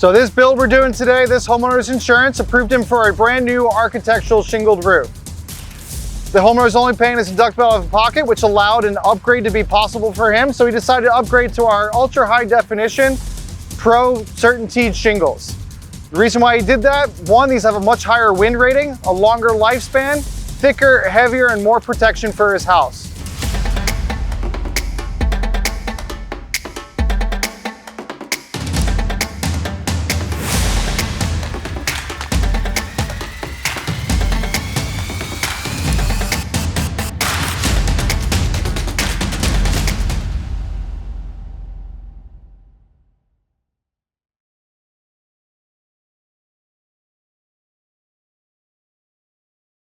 So this build we're doing today, this homeowner's insurance approved him for a brand new architectural shingled roof. The homeowner's only paying his deductible out of pocket, which allowed an upgrade to be possible for him. So he decided to upgrade to our ultra high definition Pro Certainteed shingles. The reason why he did that, one, these have a much higher wind rating, a longer lifespan, thicker, heavier, and more protection for his house.